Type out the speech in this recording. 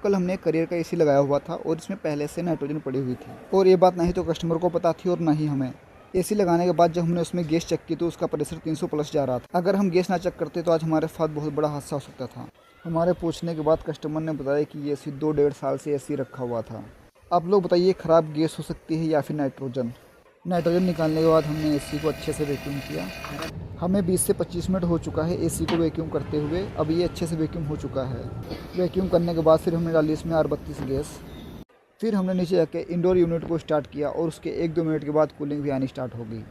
कल हमने करियर का एसी लगाया हुआ था और इसमें पहले से नाइट्रोजन पड़ी हुई थी और ये बात ना ही तो कस्टमर को पता थी और ना ही हमें। एसी लगाने के बाद जब हमने उसमें गैस चेक की तो उसका प्रेशर 300 प्लस जा रहा था। अगर हम गैस ना चेक करते तो आज हमारे साथ बहुत बड़ा हादसा हो सकता था। हमारे पूछने के बाद कस्टमर ने बताया कि ये एसी 2-1.5 साल से एसी रखा हुआ था। आप लोग बताइए, ख़राब गैस हो सकती है या फिर नाइट्रोजन। नाइट्रोजन निकालने के बाद हमने एसी को अच्छे से वैक्यूम किया। हमें 20 से 25 मिनट हो चुका है एसी को वैक्यूम करते हुए। अब ये अच्छे से वैक्यूम हो चुका है। वैक्यूम करने के बाद फिर हमने डाली इसमें R32 गैस। फिर हमने नीचे जाके इंडोर यूनिट को स्टार्ट किया और उसके 1-2 मिनट के बाद कूलिंग भी आनी स्टार्ट हो गई।